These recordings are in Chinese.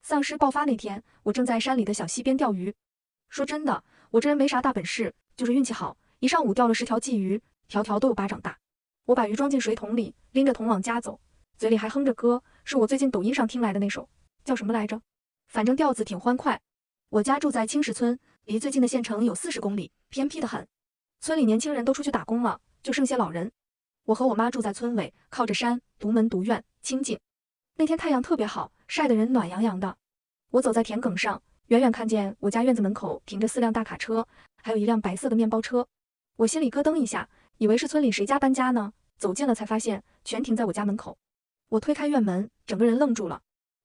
丧尸爆发那天，我正在山里的小溪边钓鱼。说真的，我这人没啥大本事，就是运气好，一上午钓了10条鲫鱼，条条都有巴掌大。我把鱼装进水桶里，拎着桶往家走，嘴里还哼着歌，是我最近抖音上听来的那首，叫什么来着？反正调子挺欢快。我家住在青石村，离最近的县城有40公里，偏僻得很。村里年轻人都出去打工了，就剩些老人。我和我妈住在村尾，靠着山，独门独院，清静。那天太阳特别好，晒得人暖洋洋的。我走在田埂上，远远看见我家院子门口停着4辆大卡车，还有一辆白色的面包车。我心里咯噔一下，以为是村里谁家搬家呢，走近了才发现全停在我家门口。我推开院门，整个人愣住了。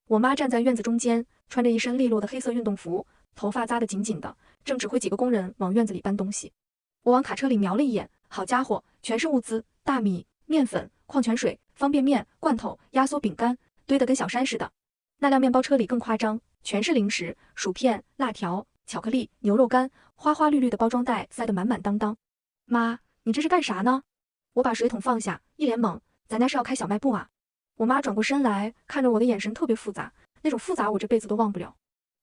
我妈站在院子中间，穿着一身利落的黑色运动服，头发扎得紧紧的，正指挥几个工人往院子里搬东西。我往卡车里瞄了一眼，好家伙，全是物资，大米、面粉、矿泉水、方便面、罐头、压缩饼干，堆得跟小山似的。那辆面包车里更夸张，全是零食、薯片、辣条、巧克力、牛肉干，花花绿绿的包装袋塞得满满当当。妈，你这是干啥呢？我把水桶放下，一脸懵，咱家是要开小卖部啊？我妈转过身来，看着我的眼神特别复杂，那种复杂我这辈子都忘不了。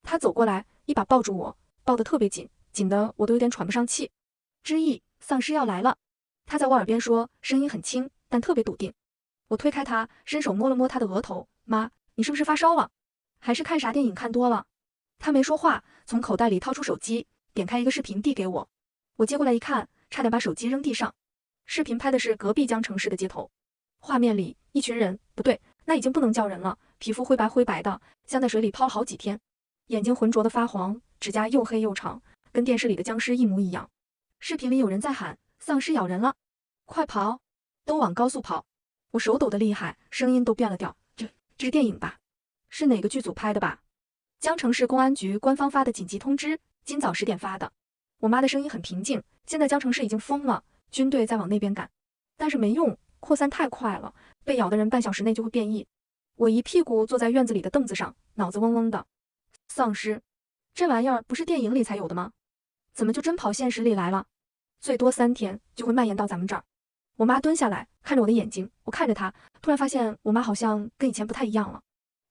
她走过来，一把抱住我，抱得特别紧，紧得我都有点喘不上气。之意，丧尸要来了。她在我耳边说，声音很轻，但特别笃定。我推开她，伸手摸了摸她的额头，妈，你是不是发烧了？还是看啥电影看多了？她没说话，从口袋里掏出手机，点开一个视频递给我。我接过来一看，差点把手机扔地上。视频拍的是隔壁江城市的街头，画面里一群人，不对，那已经不能叫人了，皮肤灰白灰白的，像在水里泡好几天，眼睛浑浊的发黄，指甲又黑又长，跟电视里的僵尸一模一样。视频里有人在喊，丧尸咬人了，快跑，都往高速跑。我手抖得厉害，声音都变了调，这是电影吧？是哪个剧组拍的吧？江城市公安局官方发的紧急通知，今早10点发的。我妈的声音很平静，现在江城市已经疯了，军队在往那边赶，但是没用，扩散太快了，被咬的人半小时内就会变异。我一屁股坐在院子里的凳子上，脑子嗡嗡的。丧尸，这玩意儿不是电影里才有的吗？怎么就真跑现实里来了？最多3天就会蔓延到咱们这儿。我妈蹲下来看着我的眼睛，我看着她，突然发现我妈好像跟以前不太一样了。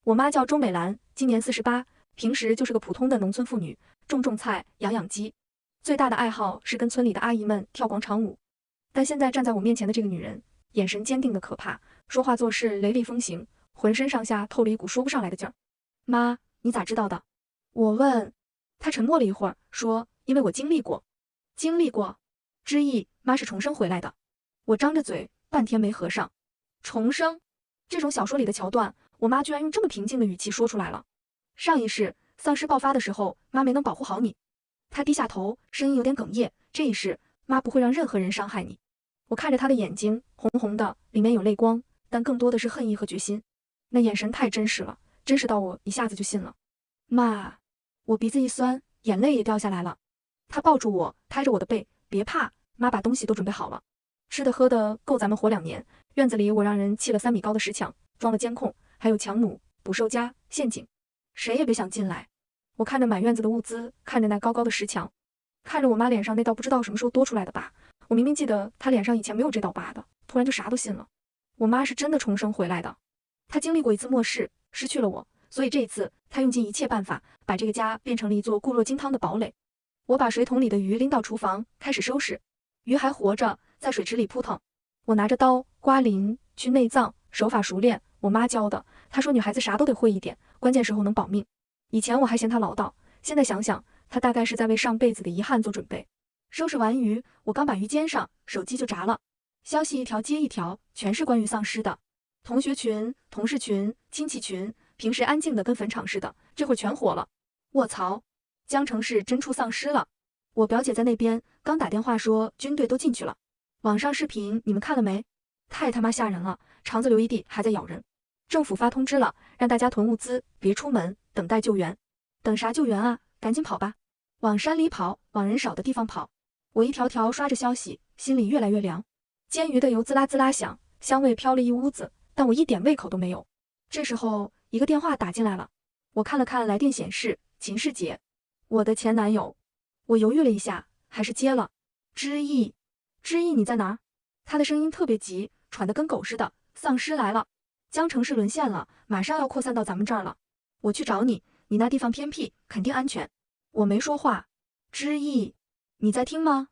我妈叫周美兰，今年48，平时就是个普通的农村妇女，种菜、养鸡，最大的爱好是跟村里的阿姨们跳广场舞。但现在站在我面前的这个女人，眼神坚定的可怕，说话做事雷厉风行，浑身上下透了一股说不上来的劲儿。妈，你咋知道的？我问。她沉默了一会儿，说因为我经历过。经历过？之意，妈是重生回来的。我张着嘴，半天没合上。重生？这种小说里的桥段，我妈居然用这么平静的语气说出来了。上一世，丧尸爆发的时候，妈没能保护好你。她低下头，声音有点哽咽。这一世，妈不会让任何人伤害你。我看着她的眼睛，红红的，里面有泪光，但更多的是恨意和决心。那眼神太真实了，真实到我一下子就信了。妈，我鼻子一酸，眼泪也掉下来了。她抱住我，拍着我的背，别怕，妈把东西都准备好了，吃的喝的够咱们活2年。院子里我让人砌了3米高的石墙，装了监控，还有强弩、捕兽夹、陷阱，谁也别想进来。我看着满院子的物资，看着那高高的石墙，看着我妈脸上那道不知道什么时候多出来的疤，我明明记得她脸上以前没有这道疤的，突然就啥都信了。我妈是真的重生回来的，她经历过一次末世，失去了我，所以这一次她用尽一切办法，把这个家变成了一座固若金汤的堡垒。我把水桶里的鱼拎到厨房，开始收拾。鱼还活着，在水池里扑腾。我拿着刀刮鳞、去内脏，手法熟练，我妈教的。她说女孩子啥都得会一点，关键时候能保命。以前我还嫌她唠叨，现在想想，她大概是在为上辈子的遗憾做准备。收拾完鱼，我刚把鱼煎上，手机就炸了。消息一条接一条，全是关于丧尸的。同学群、同事群、亲戚群，平时安静的跟坟场似的，这会儿全火了。卧槽！江城市真出丧尸了！我表姐在那边刚打电话说军队都进去了。网上视频你们看了没？太他妈吓人了，肠子流一地，还在咬人。政府发通知了，让大家囤物资，别出门，等待救援。等啥救援啊？赶紧跑吧！往山里跑，往人少的地方跑。我一条条刷着消息，心里越来越凉。煎鱼的油滋啦滋啦响，香味飘了一屋子，但我一点胃口都没有。这时候一个电话打进来了，我看了看来电显示，秦世杰，我的前男友。我犹豫了一下，还是接了。之意，之意你在哪儿？他的声音特别急，喘得跟狗似的。丧尸来了，江城市沦陷了，马上要扩散到咱们这儿了。我去找你，你那地方偏僻，肯定安全。我没说话。之意，你在听吗？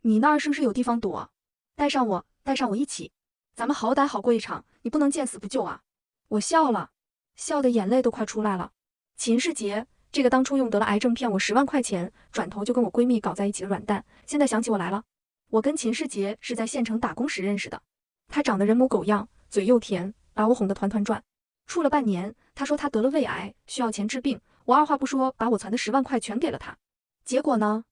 你那儿是不是有地方躲？带上我一起。咱们好歹好过一场，你不能见死不救啊！我笑了，笑得眼泪都快出来了。秦世杰，这个当初用得了癌症骗我10万块钱，转头就跟我闺蜜搞在一起的软蛋，现在想起我来了。我跟秦世杰是在县城打工时认识的，他长得人模狗样，嘴又甜，把我哄得团团转。处了半年，他说他得了胃癌，需要钱治病，我二话不说把我攒的10万块全给了他。结果呢，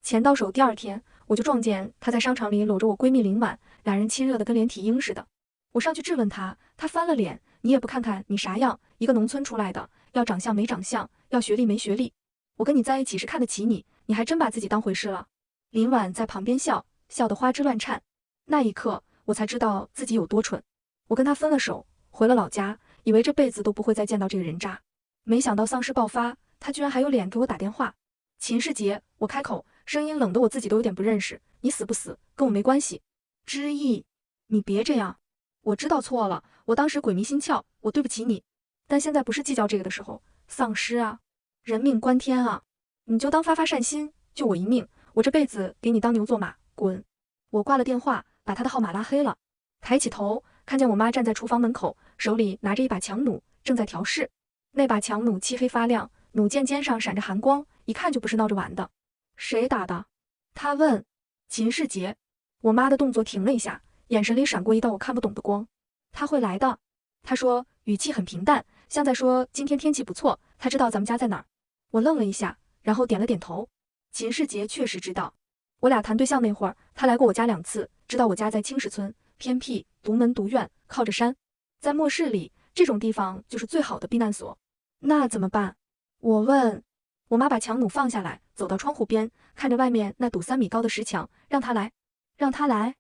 钱到手第2天，我就撞见他在商场里搂着我闺蜜林婉，俩人亲热的跟连体婴似的。我上去质问他，他翻了脸，你也不看看你啥样，一个农村出来的，要长相没长相，要学历没学历。我跟你在一起是看得起你，你还真把自己当回事了。林婉在旁边笑，笑得花枝乱颤。那一刻，我才知道自己有多蠢。我跟他分了手，回了老家，以为这辈子都不会再见到这个人渣。没想到丧尸爆发，他居然还有脸给我打电话。秦世杰，我开口，声音冷得我自己都有点不认识。你死不死，跟我没关系。之意，你别这样。我知道错了，我当时鬼迷心窍，我对不起你。但现在不是计较这个的时候，丧尸啊，人命关天啊，你就当发发善心，救我一命，我这辈子给你当牛做马，滚！我挂了电话，把他的号码拉黑了。抬起头，看见我妈站在厨房门口，手里拿着一把强弩，正在调试。那把强弩漆黑发亮，弩箭尖上闪着寒光，一看就不是闹着玩的。谁打的？他问。秦世杰。我妈的动作停了一下，眼神里闪过一道我看不懂的光。他会来的。他说，语气很平淡，像在说今天天气不错，他知道咱们家在哪儿。我愣了一下，然后点了点头。秦世杰确实知道。我俩谈对象那会儿，他来过我家2次，知道我家在青石村，偏僻，独门独院，靠着山。在末世里，这种地方就是最好的避难所。那怎么办？我问。我妈把强弩放下来，走到窗户边，看着外面那堵3米高的石墙，让他来。让他来？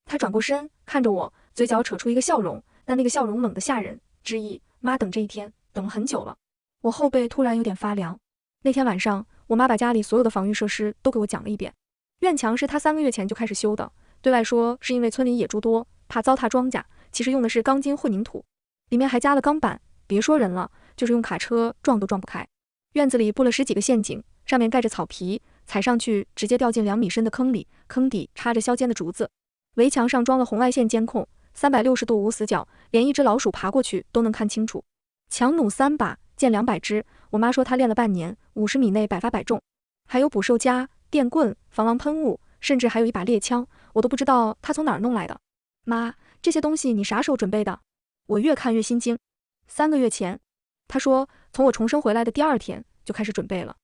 他转过身，看着我，嘴角扯出一个笑容，但那个笑容冷得吓人。之意，妈等这一天，等了很久了。我后背突然有点发凉。那天晚上，我妈把家里所有的防御设施都给我讲了一遍。院墙是她3个月前就开始修的，对外说是因为村里野猪多，怕糟蹋庄稼，其实用的是钢筋混凝土，里面还加了钢板，别说人了，就是用卡车撞都撞不开。院子里布了10几个陷阱，上面盖着草皮，踩上去直接掉进2米深的坑里，坑底插着削尖的竹子。围墙上装了红外线监控，360度无死角，连一只老鼠爬过去都能看清楚。强弩3把，箭200支，我妈说她练了半年，50米内百发百中。还有捕兽夹、电棍、防狼喷雾，甚至还有一把猎枪，我都不知道她从哪儿弄来的。妈，这些东西你啥时候准备的？我越看越心惊。3个月前。她说从我重生回来的第2天就开始准备了。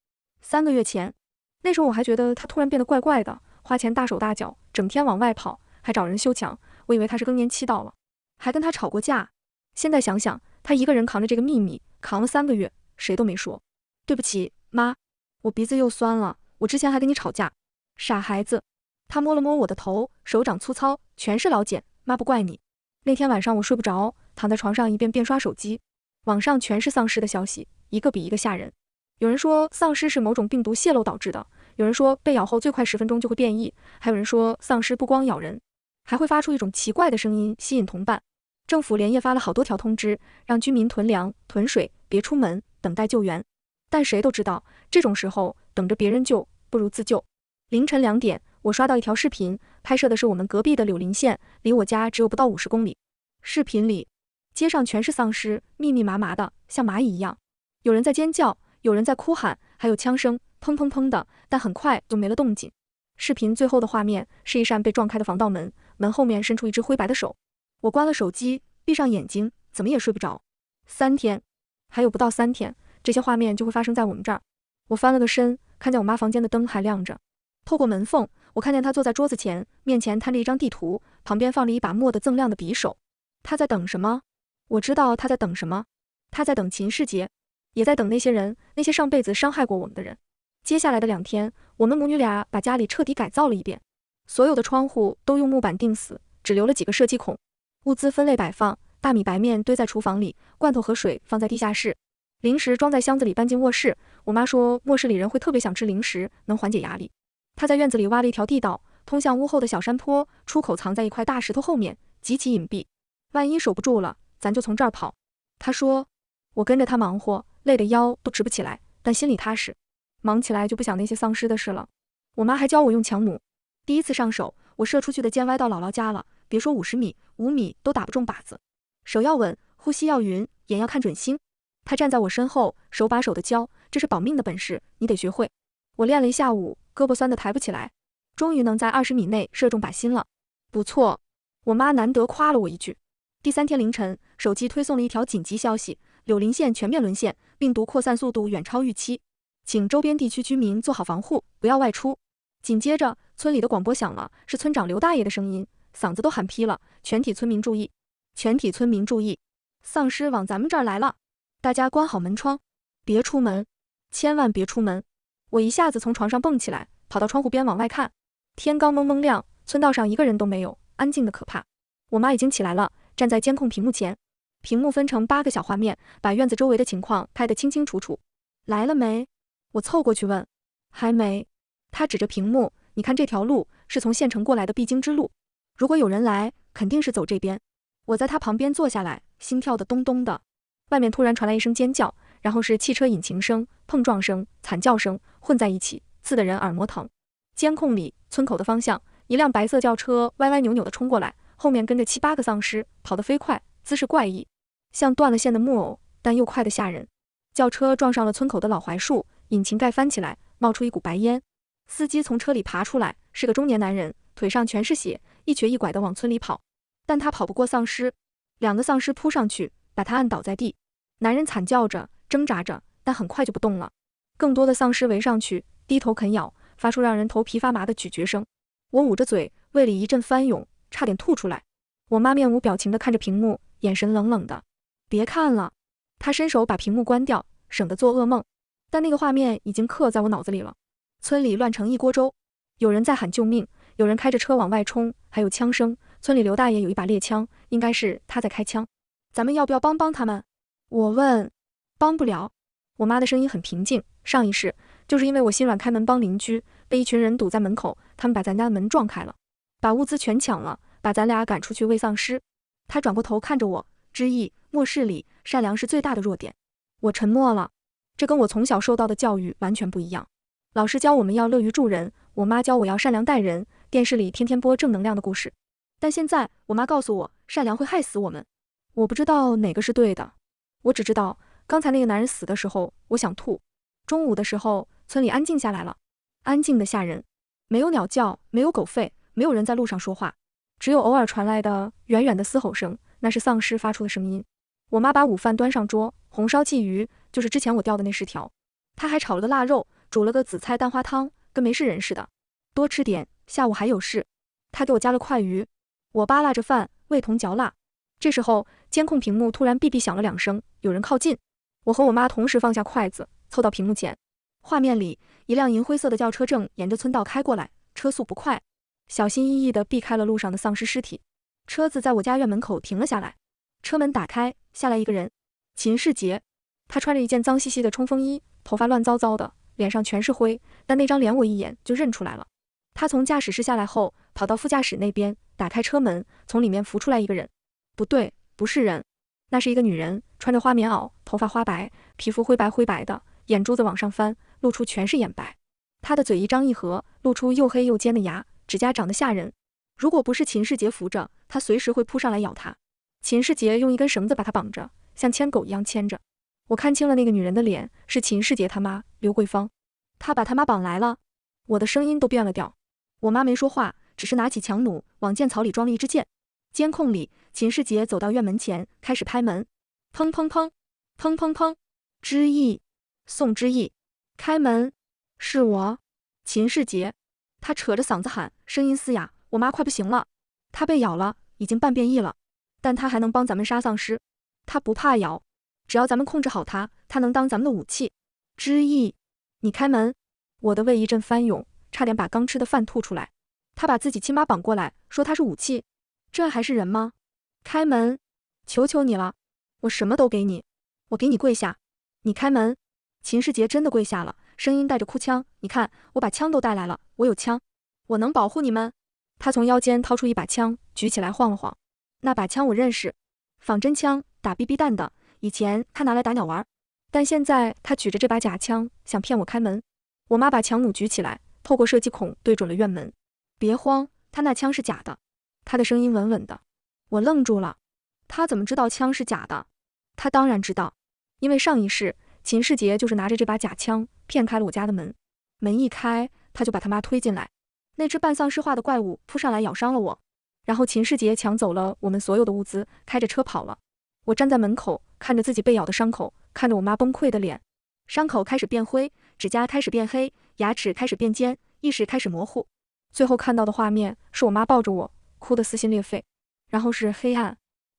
3个月前，那时候我还觉得她突然变得怪怪的，花钱大手大脚，整天往外跑，还找人修墙，我以为她是更年期到了，还跟她吵过架。现在想想，她一个人扛着这个秘密，扛了3个月，谁都没说。对不起，妈，我鼻子又酸了，我之前还跟你吵架。傻孩子。她摸了摸我的头，手掌粗糙，全是老茧，妈不怪你。那天晚上我睡不着，躺在床上一遍遍刷手机，网上全是丧尸的消息，一个比一个吓人。有人说丧尸是某种病毒泄露导致的，有人说被咬后最快10分钟就会变异，还有人说丧尸不光咬人，还会发出一种奇怪的声音吸引同伴。政府连夜发了好多条通知，让居民囤粮囤水，别出门，等待救援。但谁都知道，这种时候等着别人救不如自救。凌晨2点，我刷到一条视频，拍摄的是我们隔壁的柳林县，离我家只有不到50公里。视频里街上全是丧尸，密密麻麻的，像蚂蚁一样。有人在尖叫，有人在哭喊，还有枪声，砰砰砰的，但很快就没了动静。视频最后的画面是一扇被撞开的防盗门，门后面伸出一只灰白的手。我关了手机，闭上眼睛，怎么也睡不着。3天，还有不到3天，这些画面就会发生在我们这儿。我翻了个身，看见我妈房间的灯还亮着。透过门缝，我看见她坐在桌子前，面前摊着一张地图，旁边放着一把墨得锃亮的匕首。她在等什么？我知道她在等什么。她在等秦世杰，也在等那些人，那些上辈子伤害过我们的人。接下来的2天，我们母女俩把家里彻底改造了一遍，所有的窗户都用木板钉死，只留了几个射击孔。物资分类摆放，大米白面堆在厨房里，罐头和水放在地下室，零食装在箱子里搬进卧室。我妈说卧室里人会特别想吃零食，能缓解压力。她在院子里挖了一条地道，通向屋后的小山坡，出口藏在一块大石头后面，极其隐蔽。万一守不住了，咱就从这儿跑。她说。我跟着她忙活，累得腰都直不起来，但心里踏实。忙起来就不想那些丧尸的事了。我妈还教我用强弩，第一次上手，我射出去的箭歪到姥姥家了，别说50米，5米都打不中靶子。手要稳，呼吸要匀，眼要看准星。她站在我身后，手把手的教，这是保命的本事，你得学会。我练了一下午，胳膊酸得抬不起来，终于能在20米内射中靶心了。不错，我妈难得夸了我一句。第3天凌晨，手机推送了一条紧急消息：柳林县全面沦陷，病毒扩散速度远超预期，请周边地区居民做好防护，不要外出。紧接着，村里的广播响了，是村长刘大爷的声音，嗓子都喊劈了：全体村民注意，全体村民注意，丧尸往咱们这儿来了，大家关好门窗，别出门，千万别出门。我一下子从床上蹦起来，跑到窗户边往外看，天刚蒙蒙亮，村道上一个人都没有，安静的可怕。我妈已经起来了，站在监控屏幕前，屏幕分成8个小画面，把院子周围的情况拍得清清楚楚。来了没？我凑过去问。还没。她指着屏幕，你看这条路是从县城过来的必经之路，如果有人来，肯定是走这边。我在她旁边坐下来，心跳的咚咚的。外面突然传来一声尖叫，然后是汽车引擎声、碰撞声、惨叫声混在一起，刺得人耳膜疼。监控里，村口的方向，一辆白色轿车歪歪扭扭地冲过来，后面跟着7、8个丧尸，跑得飞快，姿势怪异，像断了线的木偶，但又快得吓人。轿车撞上了村口的老槐树，引擎盖翻起来，冒出一股白烟。司机从车里爬出来，是个中年男人，腿上全是血，一瘸一拐地往村里跑，但他跑不过丧尸，2个丧尸扑上去，把他按倒在地。男人惨叫着，挣扎着，但很快就不动了。更多的丧尸围上去，低头啃咬，发出让人头皮发麻的咀嚼声。我捂着嘴，胃里一阵翻涌，差点吐出来。我妈面无表情地看着屏幕，眼神冷冷的。别看了。她伸手把屏幕关掉，省得做噩梦。但那个画面已经刻在我脑子里了。村里乱成一锅粥，有人在喊救命，有人开着车往外冲，还有枪声。村里刘大爷有一把猎枪，应该是他在开枪。咱们要不要帮帮他们？我问。帮不了。我妈的声音很平静，上一世就是因为我心软开门帮邻居，被一群人堵在门口，他们把咱家的门撞开了，把物资全抢了，把咱俩赶出去喂丧尸。她转过头看着我，知意末世里善良是最大的弱点。我沉默了，这跟我从小受到的教育完全不一样。老师教我们要乐于助人，我妈教我要善良待人，电视里天天播正能量的故事。但现在我妈告诉我，善良会害死我们。我不知道哪个是对的，我只知道刚才那个男人死的时候，我想吐。中午的时候，村里安静下来了，安静的吓人，没有鸟叫，没有狗吠，没有人在路上说话，只有偶尔传来的远远的嘶吼声，那是丧尸发出的声音。我妈把午饭端上桌，红烧鲫鱼，就是之前我钓的那10条。她还炒了个腊肉，煮了个紫菜蛋花汤，跟没事人似的。多吃点，下午还有事。她给我加了块鱼。我扒拉着饭，味同嚼蜡。这时候，监控屏幕突然哔哔响了2声，有人靠近。我和我妈同时放下筷子，凑到屏幕前。画面里，一辆银灰色的轿车正沿着村道开过来，车速不快，小心翼翼地避开了路上的丧尸尸体。车子在我家院门口停了下来，车门打开，下来一个人，秦世杰。他穿着一件脏兮兮的冲锋衣，头发乱糟糟的，脸上全是灰，但那张脸我一眼就认出来了。他从驾驶室下来后，跑到副驾驶那边，打开车门，从里面浮出来一个人。不对，不是人，那是一个女人，穿着花棉袄，头发花白，皮肤灰白灰白的，眼珠子往上翻，露出全是眼白。她的嘴一张一合，露出又黑又尖的牙，指甲长得吓人。如果不是秦世杰扶着，她随时会扑上来咬她。秦世杰用一根绳子把她绑着，像牵狗一样牵着。我看清了那个女人的脸，是秦世杰他妈刘桂芳。她把他妈绑来了。我的声音都变了调。我妈没说话，只是拿起强弩往箭槽里装了一支箭。监控里，秦世杰走到院门前，开始拍门。砰砰砰，砰砰砰，知意，宋知意，开门，是我，秦世杰。他扯着嗓子喊，声音嘶哑。我妈快不行了，他被咬了，已经半变异了，但他还能帮咱们杀丧尸。他不怕咬，只要咱们控制好他，他能当咱们的武器。知意，你开门。我的胃一阵翻涌，差点把刚吃的饭吐出来。他把自己亲妈绑过来，说他是武器，这还是人吗？开门，求求你了，我什么都给你，我给你跪下，你开门。秦世杰真的跪下了，声音带着哭腔，你看，我把枪都带来了，我有枪，我能保护你们。他从腰间掏出一把枪，举起来晃了晃。那把枪我认识，仿真枪，打 BB 弹的，以前他拿来打鸟玩。但现在他举着这把假枪，想骗我开门。我妈把强弩举起来，透过射击孔对准了院门。别慌，他那枪是假的。他的声音稳稳的。我愣住了，他怎么知道枪是假的？他当然知道，因为上一世秦世杰就是拿着这把假枪骗开了我家的门。门一开，他就把他妈推进来。那只半丧尸化的怪物扑上来咬伤了我，然后秦世杰抢走了我们所有的物资，开着车跑了。我站在门口，看着自己被咬的伤口，看着我妈崩溃的脸，伤口开始变灰，指甲开始变黑，牙齿开始变尖，意识开始模糊。最后看到的画面是我妈抱着我，哭得撕心裂肺。然后是黑暗，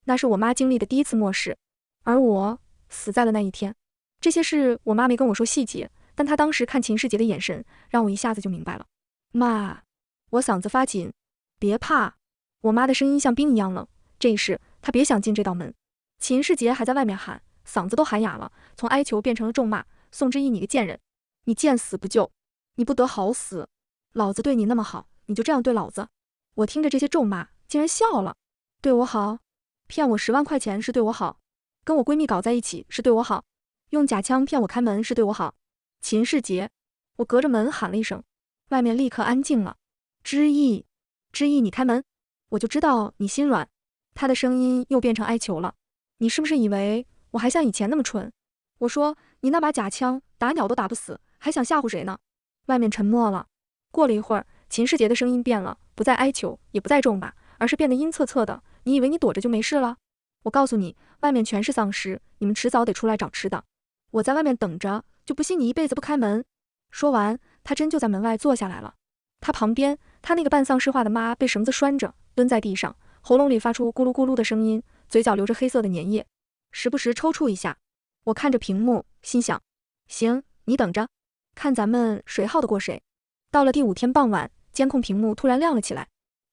那是我妈经历的第一次末世，而我死在了那一天。这些事我妈没跟我说细节，但她当时看秦世杰的眼神，让我一下子就明白了。妈，我嗓子发紧。别怕。我妈的声音像冰一样冷。这一世她别想进这道门。秦世杰还在外面喊，嗓子都喊哑了，从哀求变成了咒骂。宋之一，你个贱人，你见死不救，你不得好死。老子对你那么好，你就这样对老子？我听着这些咒骂，竟然笑了。对我好？骗我10万块钱是对我好？跟我闺蜜搞在一起是对我好？用假枪骗我开门是对我好？秦世杰，我隔着门喊了一声，外面立刻安静了。之意，之意，你开门。我就知道你心软。他的声音又变成哀求了。你是不是以为我还像以前那么蠢？我说你那把假枪打鸟都打不死，还想吓唬谁呢？外面沉默了。过了一会儿，秦世杰的声音变了，不再哀求，也不再咒骂，而是变得阴恻恻的。你以为你躲着就没事了？我告诉你，外面全是丧尸，你们迟早得出来找吃的。我在外面等着，就不信你一辈子不开门。说完，他真就在门外坐下来了。他旁边，他那个半丧尸化的妈被绳子拴着，蹲在地上，喉咙里发出咕噜咕噜的声音，嘴角流着黑色的粘液，时不时抽搐一下。我看着屏幕，心想，行，你等着，看咱们谁耗得过谁。到了第5天傍晚，监控屏幕突然亮了起来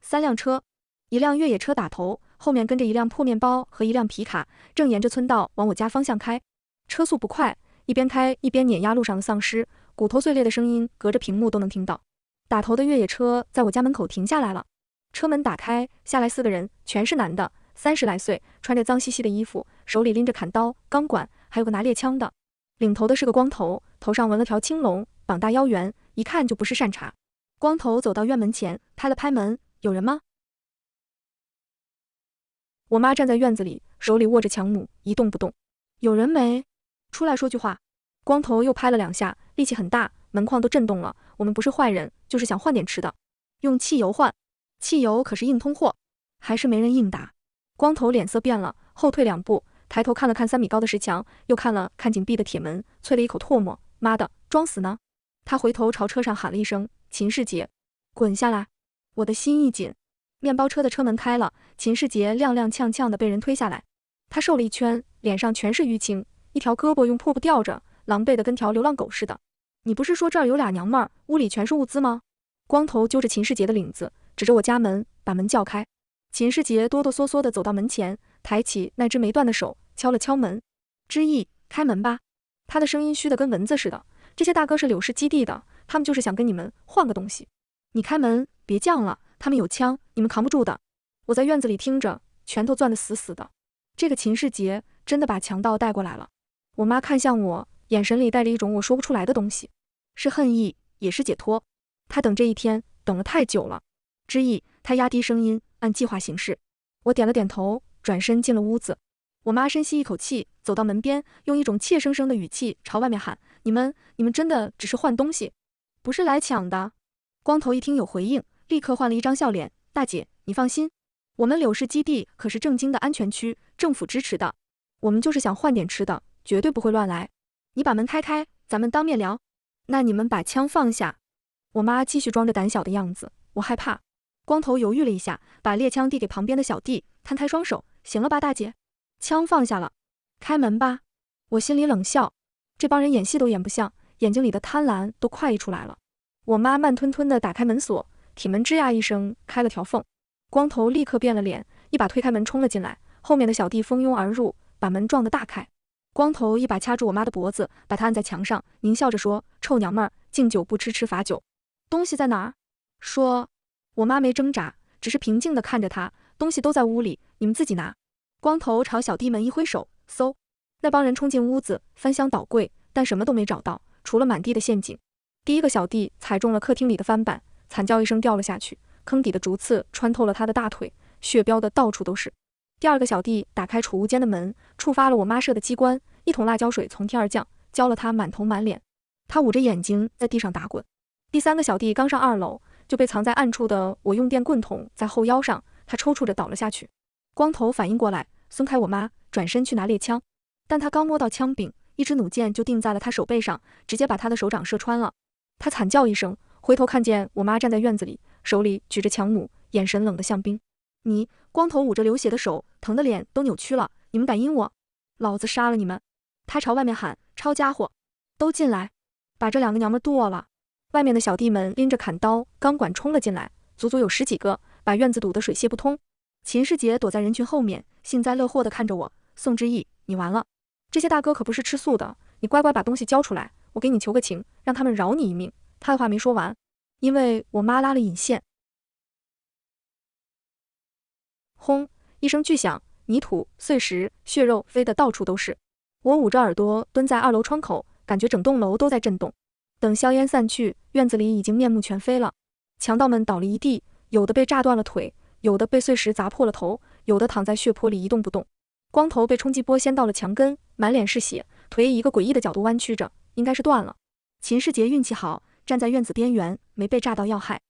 ，3辆车，一辆越野车打头，后面跟着一辆破面包和一辆皮卡，正沿着村道往我家方向开。车速不快，一边开一边碾压路上的丧尸，骨头碎裂的声音隔着屏幕都能听到。打头的越野车在我家门口停下来了，车门打开，下来4个人，全是男的，30来岁，穿着脏兮兮的衣服，手里拎着砍刀、钢管，还有个拿猎枪的。领头的是个光头，头上纹了条青龙，膀大腰圆，一看就不是善茬。光头走到院门前，拍了拍门，有人吗？我妈站在院子里，手里握着强弩，一动不动。有人没？出来说句话。光头又拍了2下，力气很大，门框都震动了。我们不是坏人，就是想换点吃的。用汽油换，汽油可是硬通货，还是没人应答。光头脸色变了，后退2步，抬头看了看3米高的石墙，又看了看紧闭的铁门，啐了一口唾沫，妈的，装死呢。他回头朝车上喊了一声，秦世杰，滚下来。我的心一紧。面包车的车门开了，秦世杰踉踉跄跄地被人推下来。他瘦了一圈，脸上全是淤青，一条胳膊用破布吊着，狼狈得跟条流浪狗似的。你不是说这儿有俩娘们儿，屋里全是物资吗？光头揪着秦世杰的领子，指着我家门，把门叫开。秦世杰哆哆嗦嗦地走到门前，抬起那只没断的手，敲了敲门。之意，开门吧。他的声音虚得跟蚊子似的。这些大哥是柳氏基地的，他们就是想跟你们换个东西。你开门，别犟了，他们有枪，你们扛不住的。我在院子里听着，拳头攥得死死的。这个秦世杰真的把强盗带过来了。我妈看向我，眼神里带着一种我说不出来的东西，是恨意，也是解脱。她等这一天，等了太久了。之意，她压低声音，按计划行事。我点了点头，转身进了屋子。我妈深吸一口气，走到门边，用一种怯生生的语气朝外面喊：你们真的只是换东西，不是来抢的？光头一听有回应，立刻换了一张笑脸：大姐，你放心，我们柳氏基地可是正经的安全区，政府支持的，我们就是想换点吃的，绝对不会乱来。你把门开开，咱们当面聊。那你们把枪放下。我妈继续装着胆小的样子，我害怕。光头犹豫了一下，把猎枪递给旁边的小弟，摊开双手：行了吧，大姐？枪放下了，开门吧。我心里冷笑，这帮人演戏都演不像，眼睛里的贪婪都快溢出来了。我妈慢吞吞地打开门锁，铁门吱呀一声开了条缝。光头立刻变了脸，一把推开门冲了进来，后面的小弟蜂拥而入，把门撞得大开。光头一把掐住我妈的脖子，把她按在墙上，狞笑着说：臭娘们儿，敬酒不吃吃罚酒，东西在哪儿？说。我妈没挣扎，只是平静地看着他，东西都在屋里，你们自己拿。光头朝小弟们一挥手，嗖，那帮人冲进屋子，翻箱倒柜，但什么都没找到，除了满地的陷阱。第一个小弟踩中了客厅里的翻板，惨叫一声掉了下去，坑底的竹刺穿透了他的大腿，血飙得到处都是。第二个小弟打开储物间的门，触发了我妈设的机关，一桶辣椒水从天而降，浇了他满头满脸。他捂着眼睛在地上打滚。第三个小弟刚上2楼，就被藏在暗处的我用电棍捅在后腰上，他抽搐着倒了下去。光头反应过来，松开我妈，转身去拿猎枪，但他刚摸到枪柄，一支弩箭就钉在了他手背上，直接把他的手掌射穿了。他惨叫一声，回头看见我妈站在院子里，手里举着强弩，眼神冷得像冰。你，光头捂着流血的手，疼的脸都扭曲了，你们敢阴我？老子杀了你们！他朝外面喊，抄家伙，都进来，把这2个娘们剁了。外面的小弟们拎着砍刀、钢管冲了进来，足足有10几个，把院子堵得水泄不通。秦世杰躲在人群后面，幸灾乐祸地看着我，宋之义，你完了，这些大哥可不是吃素的，你乖乖把东西交出来，我给你求个情，让他们饶你一命。他的话没说完，因为我妈拉了引线。轰！一声巨响，泥土、碎石、血肉飞得到处都是。我捂着耳朵蹲在2楼窗口，感觉整栋楼都在震动。等硝烟散去，院子里已经面目全非了。强盗们倒了一地，有的被炸断了腿，有的被碎石砸破了头，有的躺在血泊里一动不动。光头被冲击波掀到了墙根，满脸是血，腿以一个诡异的角度弯曲着，应该是断了。秦世杰运气好，站在院子边缘，没被炸到要害。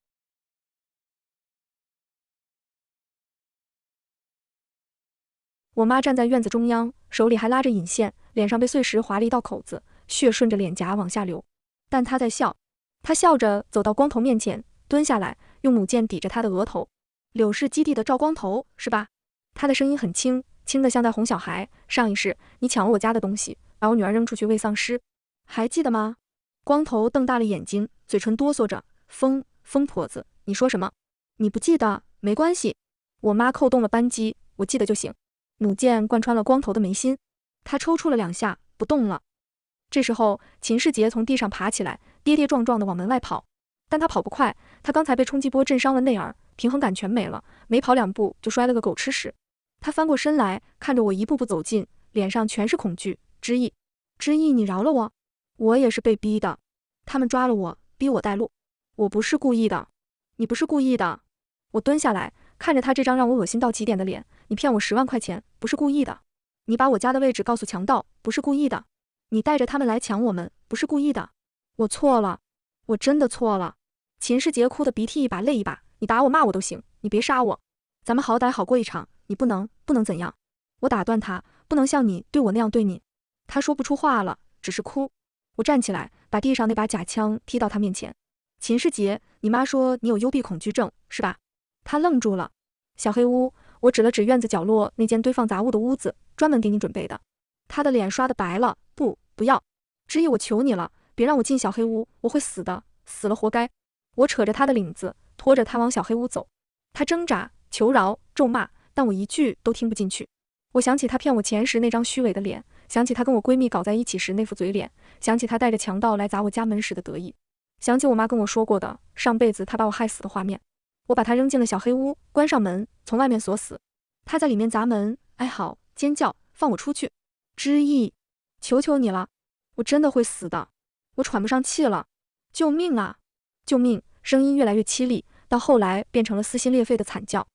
我妈站在院子中央，手里还拉着引线，脸上被碎石划了一道口子，血顺着脸颊往下流。但她在笑，她笑着走到光头面前，蹲下来，用弩箭抵着他的额头。柳氏基地的赵光头，是吧？他的声音很轻，轻得像在哄小孩。上一世，你抢了我家的东西，把我女儿扔出去喂丧尸，还记得吗？光头瞪大了眼睛，嘴唇哆嗦着。疯婆子，你说什么？你不记得？没关系。我妈扣动了扳机，我记得就行。弩箭贯穿了光头的眉心，他抽搐了2下，不动了。这时候，秦世杰从地上爬起来，跌跌撞撞地往门外跑。但他跑不快，他刚才被冲击波震伤了内耳，平衡感全没了，没跑2步就摔了个狗吃屎。他翻过身来，看着我一步步走近，脸上全是恐惧。之意，你饶了我，我也是被逼的。他们抓了我，逼我带路，我不是故意的。你不是故意的。我蹲下来，看着他这张让我恶心到极点的脸，你骗我10万块钱，不是故意的。你把我家的位置告诉强盗，不是故意的。你带着他们来抢我们，不是故意的。我错了，我真的错了。秦世杰哭得鼻涕一把泪一把，你打我骂我都行，你别杀我，咱们好歹好过一场，你不能怎样。我打断他，不能像你对我那样对你。他说不出话了，只是哭。我站起来，把地上那把假枪踢到他面前。秦世杰，你妈说你有幽闭恐惧症，是吧？他愣住了。小黑屋，我指了指院子角落那间堆放杂物的屋子，专门给你准备的。他的脸刷得白了，不要，之意我求你了，别让我进小黑屋，我会死的，死了活该。我扯着他的领子，拖着他往小黑屋走。他挣扎、求饶、咒骂，但我一句都听不进去。我想起他骗我钱时那张虚伪的脸，想起他跟我闺蜜搞在一起时那副嘴脸，想起他带着强盗来砸我家门时的得意，想起我妈跟我说过的上辈子他把我害死的画面。我把他扔进了小黑屋，关上门，从外面锁死。他在里面砸门，哀嚎、尖叫，放我出去。之意，求求你了，我真的会死的，我喘不上气了，救命啊！救命！声音越来越凄厉，到后来变成了撕心裂肺的惨叫。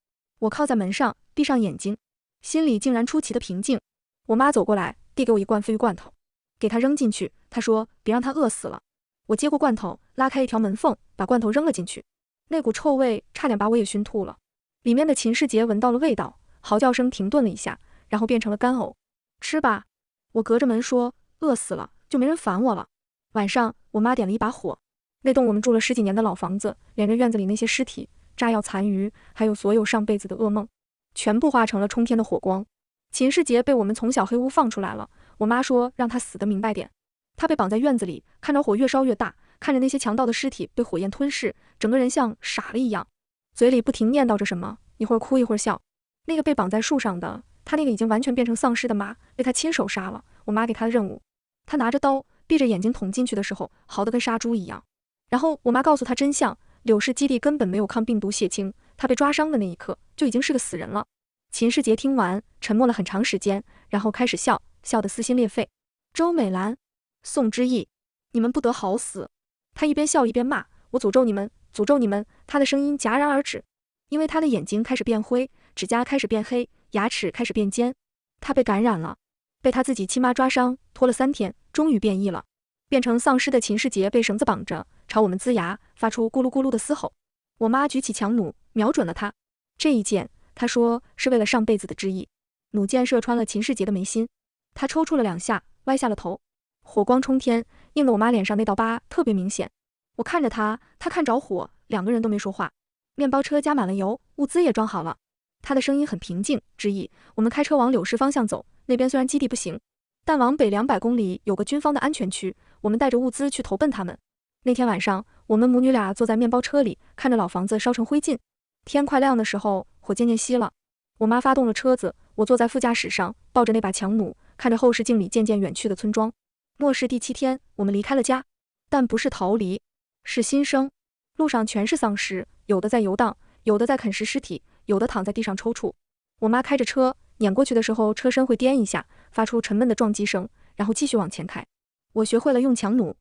我靠在门上，闭上眼睛，心里竟然出奇的平静。我妈走过来，递给我一罐鲱鱼罐头，给他扔进去。她说别让他饿死了。我接过罐头，拉开一条门缝，把罐头扔了进去。那股臭味差点把我也熏吐了。里面的秦世杰闻到了味道，嚎叫声停顿了一下，然后变成了干呕。吃吧，我隔着门说，饿死了就没人烦我了。晚上，我妈点了一把火，那栋我们住了10几年的老房子，连着院子里那些尸体、炸药残余，还有所有上辈子的噩梦，全部化成了冲天的火光。秦世杰被我们从小黑屋放出来了，我妈说让他死得明白点。他被绑在院子里，看着火越烧越大，看着那些强盗的尸体被火焰吞噬，整个人像傻了一样，嘴里不停念叨着什么，一会儿哭一会儿笑。那个被绑在树上的，他那个已经完全变成丧尸的妈，被他亲手杀了。我妈给他的任务，他拿着刀闭着眼睛捅进去的时候，嚎得跟杀猪一样。然后我妈告诉他真相，柳氏基地根本没有抗病毒血清，他被抓伤的那一刻就已经是个死人了。秦世杰听完，沉默了很长时间，然后开始笑，笑得撕心裂肺。周美兰、宋之义，你们不得好死！他一边笑一边骂，我诅咒你们，诅咒你们！他的声音戛然而止，因为他的眼睛开始变灰，指甲开始变黑，牙齿开始变尖。他被感染了，被他自己亲妈抓伤，拖了3天，终于变异了，变成丧尸的秦世杰被绳子绑着，朝我们龇牙，发出咕噜咕噜的嘶吼。我妈举起强弩，瞄准了他。这一箭，她说是为了上辈子的之意。弩箭射穿了秦世杰的眉心，他抽搐了2下，歪下了头，火光冲天，映得我妈脸上那道疤特别明显。我看着他，他看着火，2个人都没说话。面包车加满了油，物资也装好了。他的声音很平静，之意，我们开车往柳市方向走，那边虽然基地不行，但往北200公里有个军方的安全区，我们带着物资去投奔他们。那天晚上，我们母女俩坐在面包车里，看着老房子烧成灰烬。天快亮的时候，火渐渐熄了。我妈发动了车子，我坐在副驾驶上，抱着那把强弩，看着后视镜里渐渐远去的村庄。末世第7天，我们离开了家，但不是逃离，是新生。路上全是丧尸，有的在游荡，有的在啃食尸体，有的躺在地上抽搐。我妈开着车，碾过去的时候，车身会颠一下，发出沉闷的撞击声，然后继续往前开。我学会了用强弩，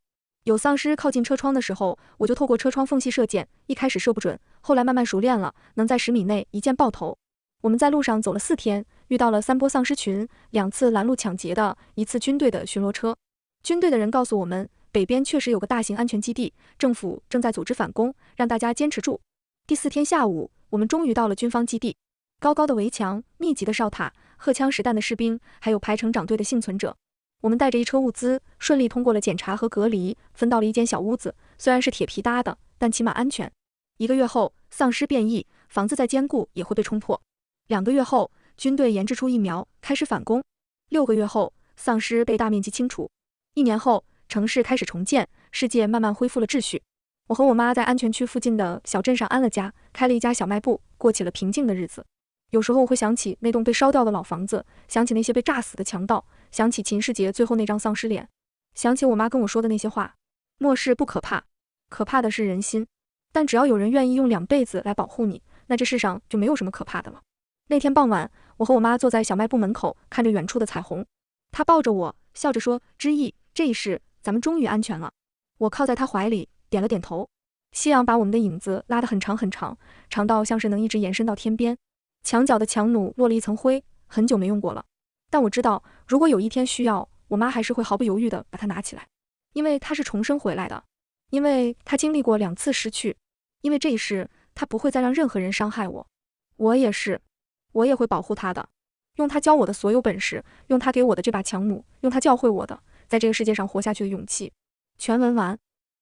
有丧尸靠近车窗的时候，我就透过车窗缝隙射箭，一开始射不准，后来慢慢熟练了，能在10米内一箭爆头。我们在路上走了4天，遇到了3波丧尸群，2次拦路抢劫的，1次军队的巡逻车。军队的人告诉我们，北边确实有个大型安全基地，政府正在组织反攻，让大家坚持住。第4天下午，我们终于到了军方基地，高高的围墙，密集的哨塔，荷枪实弹的士兵，还有排成长队的幸存者。我们带着一车物资，顺利通过了检查和隔离，分到了一间小屋子，虽然是铁皮搭的，但起码安全。1个月后，丧尸变异，房子再坚固也会被冲破。2个月后，军队研制出疫苗，开始反攻。6个月后，丧尸被大面积清除。1年后，城市开始重建，世界慢慢恢复了秩序。我和我妈在安全区附近的小镇上安了家，开了一家小卖部，过起了平静的日子。有时候我会想起那栋被烧掉的老房子，想起那些被炸死的强盗，想起秦世杰最后那张丧尸脸，想起我妈跟我说的那些话。末世不可怕，可怕的是人心。但只要有人愿意用2辈子来保护你，那这世上就没有什么可怕的了。那天傍晚，我和我妈坐在小卖部门口，看着远处的彩虹。她抱着我，笑着说：“之意，这一世咱们终于安全了。”我靠在她怀里，点了点头。夕阳把我们的影子拉得很长很长，长到像是能一直延伸到天边。墙角的强弩落了一层灰，很久没用过了。但我知道，如果有一天需要，我妈还是会毫不犹豫地把它拿起来，因为她是重生回来的，因为她经历过2次失去，因为这一世她不会再让任何人伤害我。我也是。我也会保护他的，用他教我的所有本事，用他给我的这把强弩，用他教会我的在这个世界上活下去的勇气。全文完。